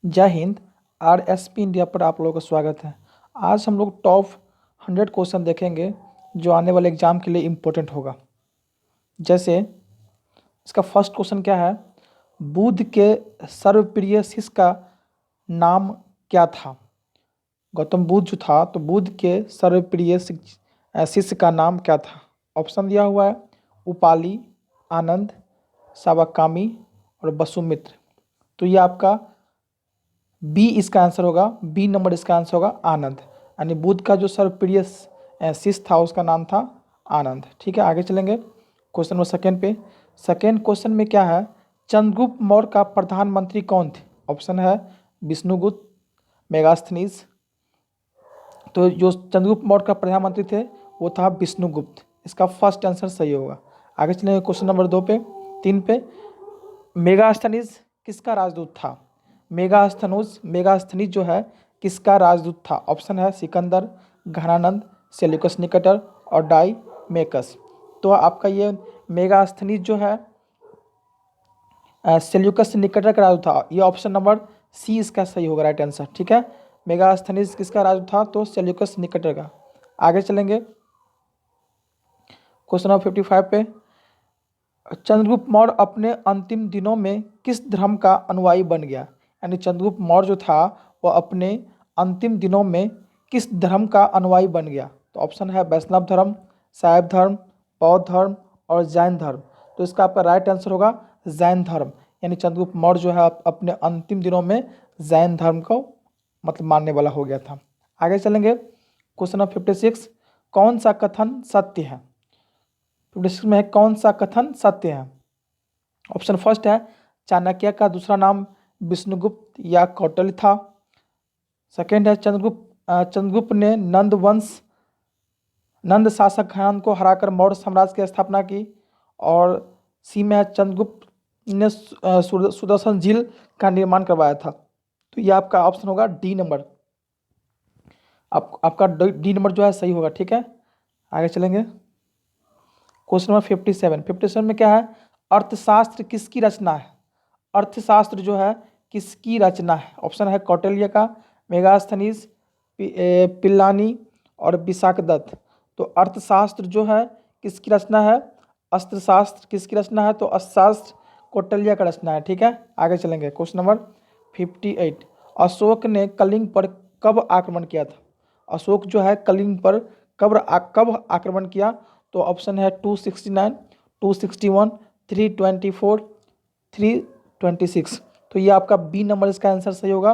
जय Hind. RSP India पर आप लोगों का स्वागत है। आज हम लोग टॉप 100 क्वेश्चन देखेंगे जो आने वाले एग्जाम के लिए इम्पोर्टेंट होगा। जैसे इसका फर्स्ट क्वेश्चन क्या है, बुद्ध के सर्वप्रिय शिष्य का नाम क्या था। गौतम बुद्ध जो था तो बुद्ध के सर्वप्रिय शिष्य का नाम क्या था। ऑप्शन दिया हुआ है उपाली, आनंद, सावकामी और वसुमित्र। तो ये आपका बी इसका आंसर होगा। बी नंबर इसका आंसर होगा आनंद, यानी बुद्ध का जो सर्वप्रिय शिष्य था उसका नाम था आनंद। ठीक है, आगे चलेंगे क्वेश्चन नंबर सेकेंड पे। सेकेंड क्वेश्चन में क्या है, चंद्रगुप्त मौर्य का प्रधानमंत्री कौन थे। ऑप्शन है विष्णुगुप्त, मेगास्थनीज। तो जो चंद्रगुप्त मौर्य का प्रधानमंत्री थे वो था विष्णुगुप्त। इसका फर्स्ट आंसर सही होगा। आगे चलेंगे क्वेश्चन नंबर 3 पे। मेगास्थनीज किसका राजदूत था। मेगास्थनीज जो है किसका राजदूत था। ऑप्शन है सिकंदर, घनानंद, सेल्यूकस निकेटर और डाईमेकस। तो आपका ये मेगास्थनीज जो है सेल्यूकस निकेटर का राजदूत था। ये ऑप्शन नंबर सी इसका सही होगा, राइट आंसर। ठीक है, मेगास्थनीज किसका राजदूत था, तो सेल्यूकस निकेटर का। आगे चलेंगे क्वेश्चन नंबर 55 पे। चंद्रगुप्त मौर्य अपने अंतिम दिनों में किस धर्म का अनुयायी बन गया। यानी चंद्रगुप्त मौर्य जो था वह अपने अंतिम दिनों में किस धर्म का अनुयायी बन गया। तो ऑप्शन है वैष्णव धर्म, शैव धर्म, बौद्ध धर्म और जैन धर्म। तो इसका आपका राइट आंसर होगा जैन धर्म। यानी चंद्रगुप्त मौर्य जो है अपने अंतिम दिनों में जैन धर्म को मतलब मानने वाला हो गया था। आगे चलेंगे क्वेश्चन नंबर 56। कौन सा कथन सत्य है। 56 में है कौन सा कथन सत्य है। ऑप्शन फर्स्ट है चाणक्य का दूसरा नाम विष्णुगुप्त या कौटिल्य था। सेकेंड है चंद्रगुप्त ने नंद शासक घरान को हराकर मौर्य साम्राज्य की स्थापना की। और सी में है चंद्रगुप्त ने सुदर्शन झील का निर्माण करवाया था। तो ये आपका ऑप्शन होगा डी नंबर। आपका डी नंबर जो है सही होगा। ठीक है, आगे चलेंगे क्वेश्चन नंबर 57 में क्या है, अर्थशास्त्र किसकी रचना है। अर्थशास्त्र जो है किसकी रचना है। ऑप्शन है कौटिल्य का, मेगास्थनीज, पिल्लानी और विशाखदत्त। तो अर्थशास्त्र जो है किसकी रचना है, अस्त्रशास्त्र किसकी रचना है, तो अर्थशास्त्र कौटिल्य का रचना है। ठीक है, आगे चलेंगे क्वेश्चन नंबर 58। अशोक ने कलिंग पर कब आक्रमण किया था। अशोक जो है कलिंग पर कब आक्रमण किया। तो ऑप्शन है 269, 261, 324, 326। तो ये आपका बी नंबर इसका आंसर सही होगा।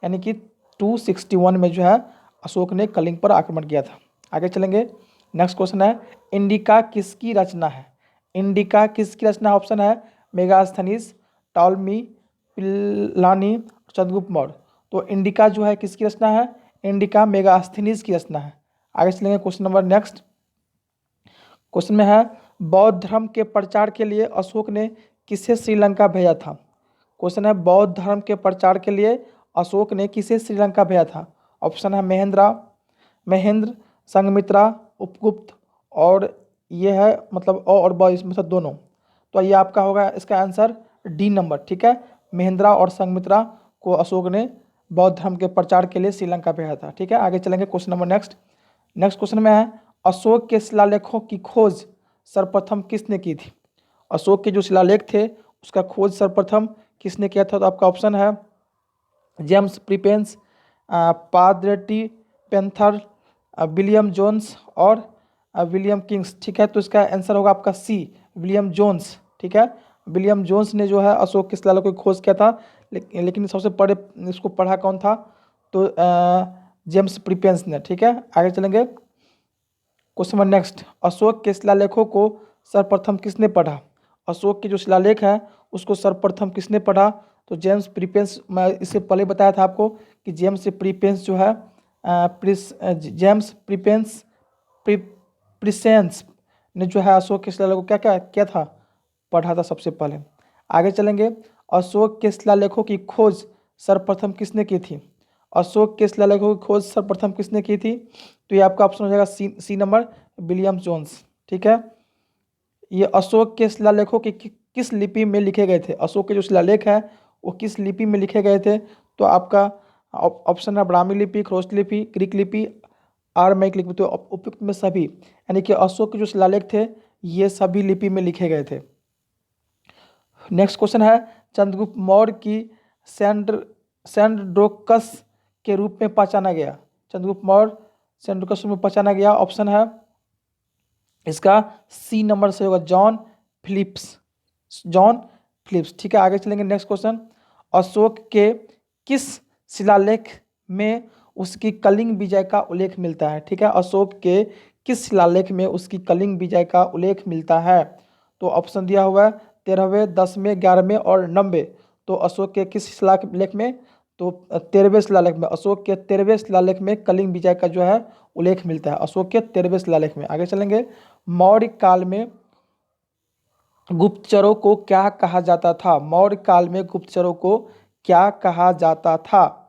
यानी कि 261 में जो है अशोक ने कलिंग पर आक्रमण किया था। आगे चलेंगे नेक्स्ट क्वेश्चन है, इंडिका किसकी रचना है। इंडिका किसकी रचना। ऑप्शन है मेगास्थनीज, टॉलमी, पिलानी, चंद्रगुप्त मौर्य। तो इंडिका जो है किसकी रचना है, इंडिका मेगास्थनीज की रचना है। आगे चलेंगे क्वेश्चन नंबर नेक्स्ट। क्वेश्चन में है बौद्ध धर्म के प्रचार के लिए अशोक ने किसे श्रीलंका भेजा था। क्वेश्चन है बौद्ध धर्म के प्रचार के लिए अशोक ने किसे श्रीलंका भेजा था। ऑप्शन है महेंद्र, संघमित्रा, उपगुप्त और ये है मतलब और ब इसमें से दोनों। तो ये आपका होगा इसका आंसर डी नंबर। ठीक है, महेंद्रा और संघमित्रा को अशोक ने बौद्ध धर्म के प्रचार के लिए श्रीलंका भेजा था। ठीक है, आगे चलेंगे क्वेश्चन नंबर नेक्स्ट क्वेश्चन में है अशोक के शिलालेखों की खोज सर्वप्रथम किसने की थी। अशोक के जो शिलालेख थे उसका खोज सर्वप्रथम किसने किया था। तो आपका ऑप्शन है जेम्स प्रीपेंस, पादरेटी पेंथर, विलियम जोन्स और विलियम किंग्स। ठीक है, तो इसका आंसर होगा आपका सी, विलियम जोन्स। ठीक है, विलियम जोन्स ने जो है अशोक के शिलालेखों की खोज किया था। लेकिन सबसे पहले इसको पढ़ा कौन था, तो जेम्स प्रीपेंस ने। ठीक है, आगे चलेंगे क्वेश्चन नंबर नेक्स्ट, अशोक के शिलालेखों को सर्वप्रथम किसने पढ़ा। अशोक के जो शिलालेख है उसको सर्वप्रथम किसने पढ़ा। तो जेम्स प्रीपेंस। मैं इससे पहले बताया था आपको कि जेम्स प्रीपेंस जो है जेम्स प्रिसेंस ने जो है अशोक के शिलालेख को क्या क्या किया था, पढ़ा था सबसे पहले। आगे चलेंगे, अशोक के शिलालेखों की खोज सर्वप्रथम किसने की थी। अशोक के शिलालेखों की खोज सर्वप्रथम किसने की थी। तो ये आपका ऑप्शन हो जाएगा सी नंबर, विलियम जोन्स। ठीक है, ये अशोक के शिलालेखों के किस लिपि में लिखे गए थे। अशोक के जो शिलालेख है वो किस लिपि में लिखे गए थे। तो आपका ऑप्शन है ब्राह्मी लिपि, खरोष्ट लिपि, ग्रीक लिपि, आरमाइक लिपि। तो उपयुक्त में सभी, यानी कि अशोक के जो शिलालेख थे ये सभी लिपि में लिखे गए थे। नेक्स्ट क्वेश्चन है, चंद्रगुप्त मौर्य की सेंड्रोकस के रूप में पहचाना गया। चंद्रगुप्त मौर्य सेंड्रोकस में पहचाना गया, ऑप्शन है इसका सी नंबर से होगा, जॉन फिलिप्स। जॉन फिलिप्स, ठीक है। आगे चलेंगे, नेक्स्ट क्वेश्चन, अशोक के किस शिलालेख में उसकी कलिंग विजय का उल्लेख मिलता है। ठीक है, अशोक के किस शिलालेख में उसकी कलिंग विजय का उल्लेख मिलता है। तो ऑप्शन दिया हुआ है 13वें, 10वें, 11वें और 9वें। तो अशोक के किस शिलालेख में, तो 13वें शिलालेख में, अशोक के 13वें शिलालेख में कलिंग विजय का जो है उल्लेख मिलता है, अशोक के 13वें शिलालेख में। आगे चलेंगे, मौर्य काल में गुप्तचरों को क्या कहा जाता था। मौर्य काल में गुप्तचरों को क्या कहा जाता था।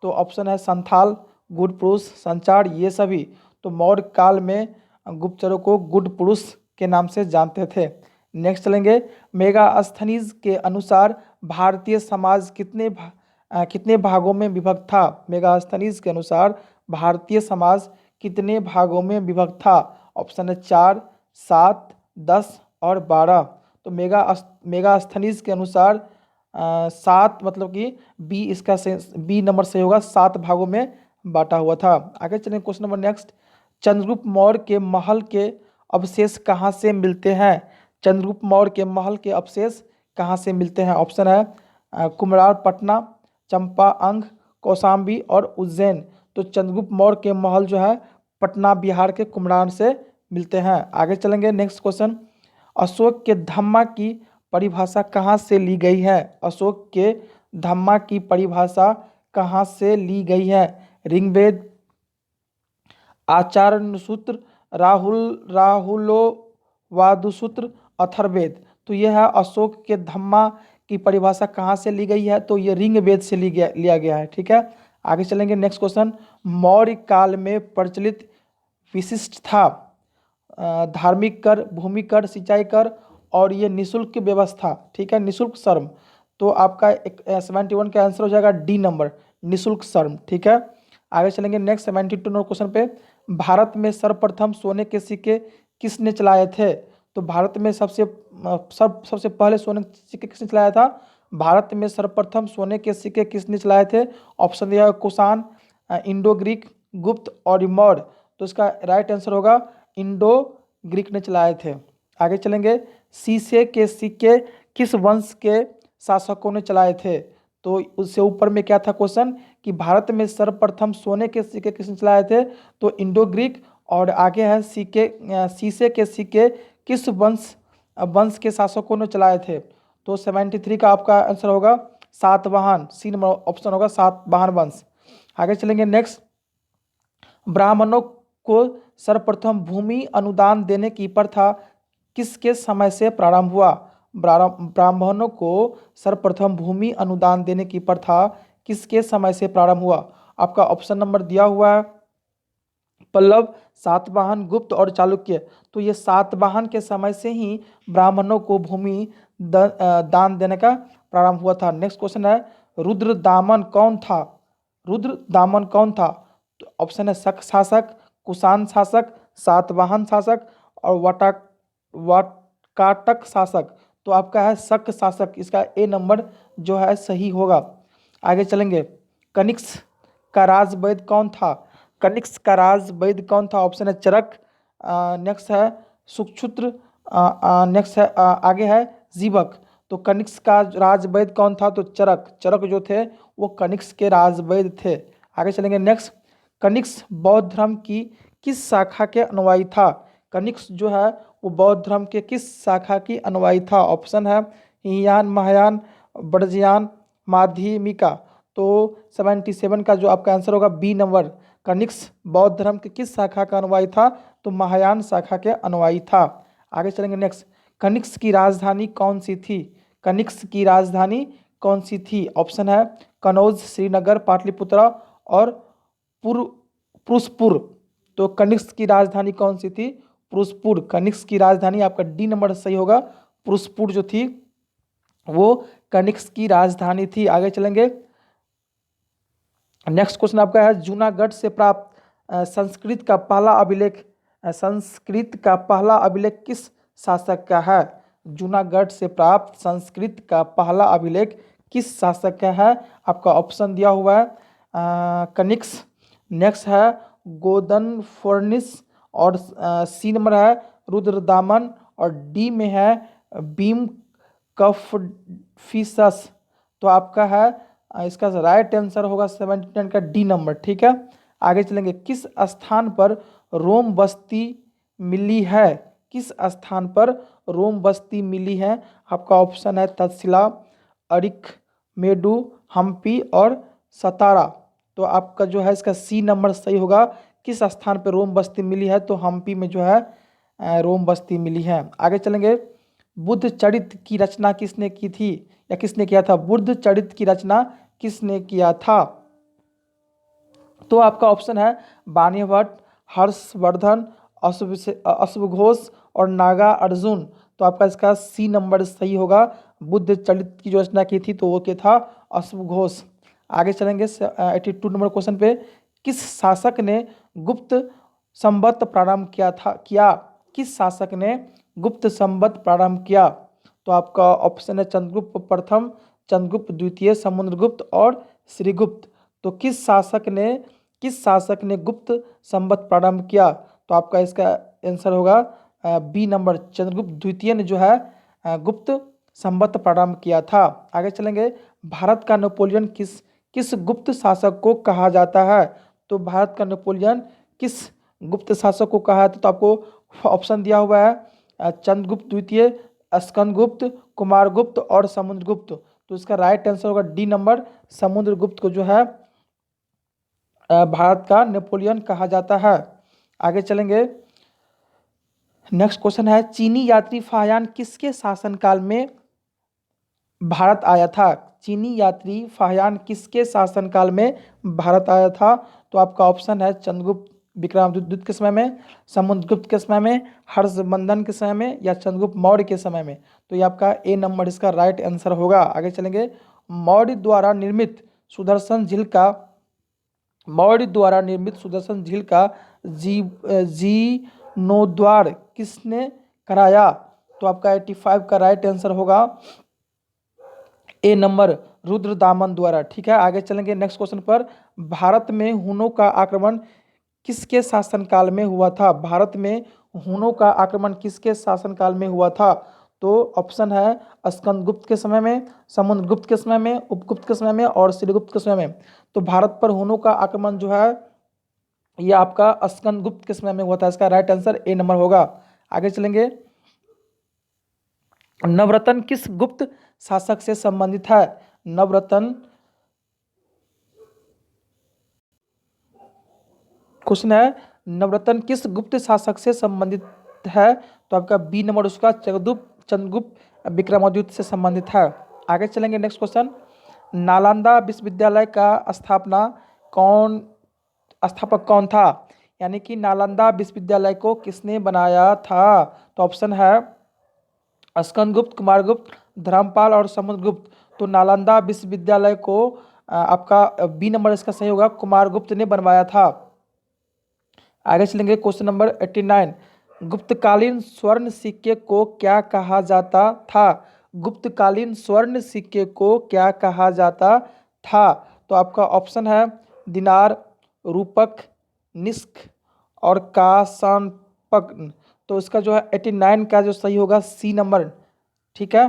तो ऑप्शन है संथाल, गुड पुरुष, संचार, ये सभी। तो मौर्य काल में गुप्तचरों को गुड पुरुष के नाम से जानते थे। नेक्स्ट चलेंगे, मेगास्थनीज के अनुसार भारतीय समाज कितने भागों में विभक्त था। मेगास्थनीज के अनुसार भारतीय समाज कितने भागों में विभक्त था। ऑप्शन है 4, 7, 10 और 12। तो मेगास्थनीज के अनुसार 7, मतलब कि बी, इसका बी नंबर सही होगा, 7 भागों में बांटा हुआ था। आगे चलेंगे, question number next, Chandragupta Maurya के महल के अवशेष कहाँ से मिलते हैं। चंद्रगुप्त मौर्य के महल के अवशेष कहाँ से मिलते हैं। ऑप्शन है कुम्हरार पटना, चंपा अंग, कौशाम्बी और उज्जैन। तो चंद्रगुप्त मौर्य के महल जो है पटना बिहार के कुम्हरार से मिलते हैं। आगे चलेंगे, नेक्स्ट क्वेश्चन, अशोक के धम्मा की परिभाषा कहाँ से ली गई है। अशोक के धम्मा की परिभाषा कहाँ से ली गई है। ऋग्वेद, आचार्यसूत्र, राहुलोवादसूत्र, अथर्ववेद। तो यह है अशोक के धम्मा की परिभाषा कहाँ से ली गई है। तो ये ऋग्वेद से लिया गया है। ठीक है, आगे चलेंगे, नेक्स्ट क्वेश्चन, मौर्य काल में प्रचलित विशिष्ट था धार्मिक कर, भूमि कर, सिंचाई कर और ये निःशुल्क व्यवस्था। ठीक है, निःशुल्क श्रम। तो आपका 71 का आंसर हो जाएगा डी नंबर, निःशुल्क श्रम। ठीक है, आगे चलेंगे, नेक्स्ट 72 नंबर क्वेश्चन पे, भारत में सर्वप्रथम सोने के सिक्के किसने चलाए थे। तो भारत में सबसे पहले सोने के सिक्के किसने चलाया था। भारत में सर्वप्रथम सोने के सिक्के किसने चलाए थे। ऑप्शन दिया कुषाण, इंडो ग्रीक, गुप्त और मौर्य। तो इसका राइट आंसर होगा इंडो ग्रीक ने चलाए थे। आगे चलेंगे, शीशे के सिक्के किस वंश के शासकों ने चलाए थे। तो उससे ऊपर में क्या था क्वेश्चन कि भारत में सर्वप्रथम सोने के सिक्के किसने चलाए थे। तो इंडो ग्रीक, और आगे है शीशे के सिक्के किस वंश के शासकों ने चलाए थे। तो 73 का आपका आंसर होगा सातवाहन, सी नंबर ऑप्शन होगा सातवाहन वंश। आगे चलेंगे, नेक्स्ट, ब्राह्मणों को सर्वप्रथम भूमि अनुदान देने की प्रथा किसके समय से प्रारंभ हुआ। ब्राह्मणों को सर्वप्रथम भूमि अनुदान देने की प्रथा किसके समय से प्रारंभ हुआ। आपका ऑप्शन नंबर दिया हुआ है पल्लव, सातवाहन, गुप्त और चालुक्य। तो ये सातवाहन के समय से ही ब्राह्मणों को भूमि दान देने का प्रारंभ हुआ था। नेक्स्ट क्वेश्चन है, रुद्रदामन कौन था। रुद्रदामन कौन था। तो ऑप्शन है शक शासक, कुषाण शासक, सातवाहन शासक और वाटकाटक शासक। तो आपका है शक शासक, इसका ए नंबर जो है सही होगा। आगे चलेंगे, कनिष्क का राज वैद्य कौन था। कनिष्क का राज वैद्य कौन था। ऑप्शन है चरक, नेक्स्ट है सुक्षुत्र, नेक्स्ट है आगे है जीवक। तो कनिष्क का राज वैद्य कौन था। तो चरक जो थे वो कनिष्क के राज वैद्य थे। आगे चलेंगे, नेक्स्ट, कनिष्क बौद्ध धर्म की किस शाखा के अनुयायी था। कनिष्क जो है वो बौद्ध धर्म के किस शाखा की अनुयायी था। ऑप्शन है हीनयान, महायान, वज्रयान, माध्यमिका। तो 77 का जो आपका आंसर होगा बी नंबर, कनिष्क बौद्ध धर्म के किस शाखा का अनुयायी था। तो महायान शाखा के अनुयायी था। आगे चलेंगे, नेक्स्ट, कनिष्क की राजधानी कौन सी थी। कनिष्क की राजधानी कौन सी थी। ऑप्शन है कनौज, श्रीनगर, पाटलिपुत्रा और पुरुषपुर। तो कनिष्क की राजधानी कौन सी थी। पुरुषपुर। कनिष्क की राजधानी आपका डी नंबर सही होगा, पुरुषपुर जो थी वो कनिष्क की राजधानी थी। आगे चलेंगे, नेक्स्ट क्वेश्चन आपका है, जूनागढ़ से प्राप्त संस्कृत का पहला अभिलेख किस शासक का है? जूनागढ़ से प्राप्त संस्कृत का पहला अभिलेख किस शासक का है? आपका ऑप्शन दिया हुआ है कनिक्स, नेक्स्ट है गोदन फोर्निस, और सी नंबर है रुद्रदामन, और डी में है बीम कफिसस। तो आपका है इसका राइट आंसर होगा 79 का डी नंबर। ठीक है, आगे चलेंगे। किस स्थान पर रोम बस्ती मिली है? किस स्थान पर रोम बस्ती मिली है? आपका ऑप्शन है तक्षशिला, अरिक मेडू, हम्पी और सतारा। तो आपका जो है इसका सी नंबर सही होगा। किस स्थान पर रोम बस्ती मिली है? तो हम्पी में जो है रोम बस्ती मिली है। आगे चलेंगे। बुद्ध चरित्र की रचना किसने की थी या किसने किया था? बुद्ध चरित्र की रचना किसने किया था? तो आपका ऑप्शन है वाणिभट्ट, हर्षवर्धन, अश्वघोष और नागा अर्जुन। तो आपका इसका सी नंबर सही होगा। बुद्ध चरित्र की जो रचना की थी तो वो क्या था? अश्वघोष। आगे चलेंगे 82 नंबर क्वेश्चन पे। किस शासक ने गुप्त संवत प्रारंभ किया? किस शासक ने गुप्त संवत प्रारंभ किया? तो आपका ऑप्शन है चंद्रगुप्त प्रथम, चंद्रगुप्त द्वितीय, समुद्रगुप्त और श्रीगुप्त। तो किस शासक ने गुप्त संवत प्रारंभ किया? तो आपका इसका आंसर होगा बी नंबर, चंद्रगुप्त द्वितीय ने जो है गुप्त संवत प्रारंभ किया था। आगे चलेंगे। भारत का नेपोलियन किस गुप्त शासक को कहा जाता है? तो भारत का नेपोलियन किस गुप्त शासक को कहा जाता है? तो आपको ऑप्शन दिया हुआ है चंद्रगुप्त द्वितीय, स्कंदगुप्त, कुमारगुप्त और समुद्रगुप्त। तो इसका राइट आंसर होगा डी नंबर, समुद्रगुप्त को जो है भारत का नेपोलियन कहा जाता है। आगे चलेंगे। नेक्स्ट क्वेश्चन है, चीनी यात्री फाहियान किसके शासनकाल में भारत आया था? चीनी यात्री फाहियान किसके शासनकाल में भारत आया था? तो आपका ऑप्शन है चंद्रगुप्त विक्रमादित्य के समय में, समुद्रगुप्त के समय में, हर्षवर्धन के समय में या चंद्रगुप्त मौर्य के समय में। तो ये आपका ए नंबर इसका राइट आंसर होगा। आगे चलेंगे। मौर्य द्वारा निर्मित सुदर्शन झील का जीर्णोद्धार किसने कराया? तो आपका 85 का राइट आंसर होगा ए नंबर, रुद्रदामन द्वारा। ठीक है, आगे चलेंगे नेक्स्ट क्वेश्चन पर। भारत में हुनों का आक्रमण किसके शासनकाल में हुआ था? भारत में हुनों का आक्रमण किसके शासनकाल में हुआ था? तो ऑप्शन है स्कंदगुप्त के समय में, समुद्रगुप्त के समय में, उपगुप्त के समय में और श्रीगुप्त के समय में। तो भारत पर हुनों का आक्रमण जो है ये आपका स्कंदगुप्त के समय में हुआ था। इसका राइट आंसर ए नंबर होगा। आगे चलेंगे। नवरत्न किस गुप्त शासक से संबंधित है? नवरत्न क्वेश्चन है, नवरत्न किस गुप्त शासक से संबंधित है? तो आपका बी नंबर उसका चंद्रगुप्त विक्रमादित्य से संबंधित है। आगे चलेंगे नेक्स्ट क्वेश्चन। नालंदा विश्वविद्यालय का स्थापक कौन था? यानी कि नालंदा विश्वविद्यालय को किसने बनाया था? तो ऑप्शन है स्कंदगुप्त, कुमारगुप्त, धर्मपाल और समुद्रगुप्त। तो नालंदा विश्वविद्यालय को आपका बी नंबर इसका सही होगा, कुमारगुप्त ने बनवाया था। आगे चलेंगे क्वेश्चन नंबर 89। गुप्तकालीन स्वर्ण सिक्के को क्या कहा जाता था? गुप्तकालीन स्वर्ण सिक्के को क्या कहा जाता था? तो आपका ऑप्शन है दिनार, रूपक, निष्क और कांसापक। तो इसका जो है 89 का जो सही होगा सी नंबर। ठीक है,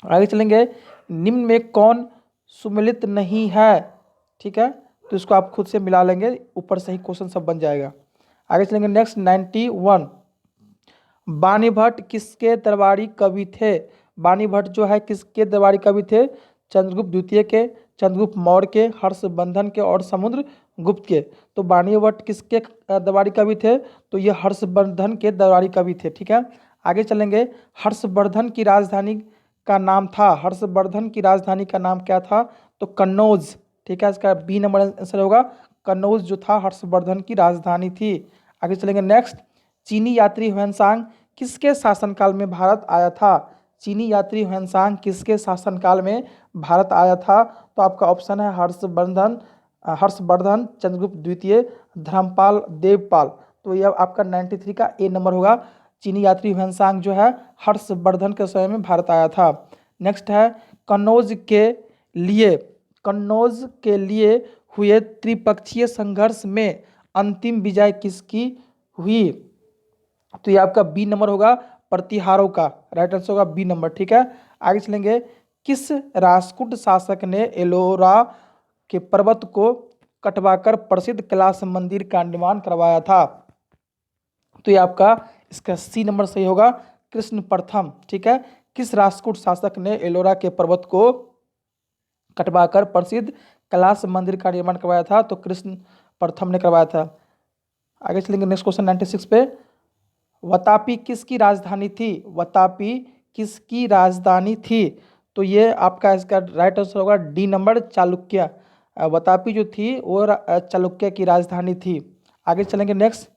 आगे चलेंगे। निम्न में कौन सुमेलित नहीं है? ठीक है, तो इसको आप खुद से मिला लेंगे, ऊपर से ही क्वेश्चन सब बन जाएगा। आगे चलेंगे नेक्स्ट 91। वाणिभट्ट किसके दरबारी कवि थे? वाणिभट्ट जो है किसके दरबारी कवि थे? चंद्रगुप्त द्वितीय के, चंद्रगुप्त मौर्य के, हर्षवर्धन के और समुद्रगुप्त के। तो वाणिभट्ट किसके दरबारी कवि थे? तो ये हर्षवर्धन के दरबारी कवि थे। ठीक है, आगे चलेंगे। हर्षवर्धन की राजधानी का नाम था, हर्षवर्धन की राजधानी का नाम क्या था? तो कन्नौज। ठीक है, इसका बी नंबर आंसर होगा, कन्नौज जो था हर्षवर्धन की राजधानी थी। आगे चलेंगे नेक्स्ट। चीनी यात्री ह्वेनसांग किसके शासनकाल में भारत आया था? चीनी यात्री ह्वेनसांग किसके शासनकाल में भारत आया था? तो आपका ऑप्शन है हर्षवर्धन चंद्रगुप्त द्वितीय, धर्मपाल, देवपाल। तो यह आपका 93 का ए नंबर होगा। चीनी यात्री ह्वेनसांग जो है हर्षवर्धन के समय में भारत आया था। नेक्स्ट है कन्नौज के लिए हुए त्रिपक्षीय संघर्ष में अंतिम विजय किसकी हुई? तो ये आपका बी नंबर होगा, प्रतिहारों का। राइट आंसर होगा बी नंबर। ठीक है, आगे चलेंगे। किस राष्ट्रकूट शासक ने एलोरा के पर्वत को कटवाकर प्रसिद्ध कैलाश मंदिर का निर्माण करवाया था? तो ये आपका इसका सी नंबर सही होगा, कृष्ण प्रथम। ठीक है, किस राष्ट्रकूट शासक ने एलोरा के पर्वत को कटवाकर प्रसिद्ध कैलाश मंदिर का निर्माण करवाया था? तो कृष्ण प्रथम ने करवाया था। आगे चलेंगे नेक्स्ट क्वेश्चन 96 पे। वातापी किसकी राजधानी थी? वातापी किसकी राजधानी थी? तो ये आपका इसका राइट आंसर होगा डी नंबर, चालुक्य। वातापी जो थी वो चालुक्य की राजधानी थी। आगे चलेंगे नेक्स्ट।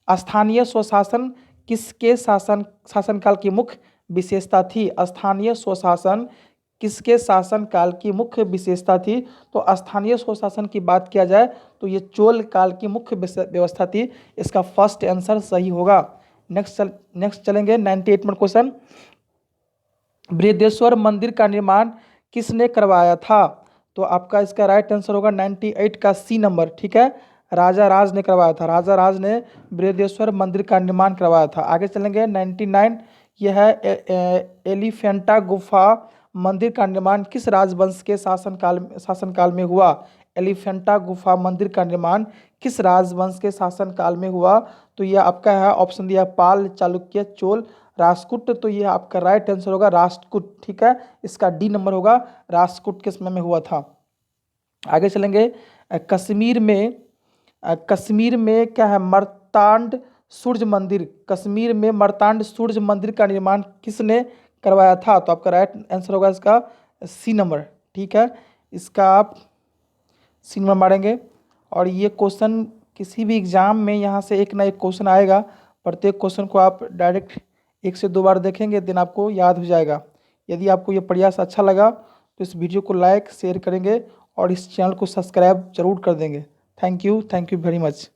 स्थानीय स्वशासन किसके शासनकाल की मुख्य विशेषता थी? स्थानीय स्वशासन किसके शासनकाल की मुख्य विशेषता थी? तो स्थानीय स्वशासन की बात किया जाए तो ये चोल काल की मुख्य व्यवस्था थी। इसका फर्स्ट आंसर सही होगा। नेक्स्ट चलेंगे 98 नंबर क्वेश्चन। बृहदेश्वर मंदिर का निर्माण किसने करवाया था? तो आपका इसका राइट आंसर होगा 98 का सी नंबर। ठीक है, राजा राज ने करवाया था। राजा राज ने बृहदेश्वर मंदिर का निर्माण करवाया था। आगे चलेंगे 99। यह है एलिफेंटा गुफा मंदिर का निर्माण किस राजवंश के शासनकाल में हुआ? एलिफेंटा गुफा मंदिर का निर्माण किस राजवंश के शासनकाल में हुआ? तो यह आपका है ऑप्शन दिया पाल, चालुक्य, चोल, राष्ट्रकूट। तो ये आपका राइट आंसर होगा राष्ट्रकूट। ठीक है, इसका डी नंबर होगा, राष्ट्रकूट के समय में हुआ था। आगे चलेंगे। कश्मीर में क्या है? मर्तांड सूर्य मंदिर। कश्मीर में मर्तांड सूर्य मंदिर का निर्माण किसने करवाया था? तो आपका राइट आंसर होगा इसका सी नंबर। ठीक है, इसका आप सी नंबर मारेंगे। और ये क्वेश्चन किसी भी एग्जाम में यहाँ से एक ना एक क्वेश्चन आएगा। प्रत्येक क्वेश्चन को आप डायरेक्ट 1 से 2 बार देखेंगे, दिन आपको याद हो जाएगा। यदि आपको ये प्रयास अच्छा लगा तो इस वीडियो को लाइक शेयर करेंगे और इस चैनल को सब्सक्राइब जरूर कर देंगे। Thank you very much.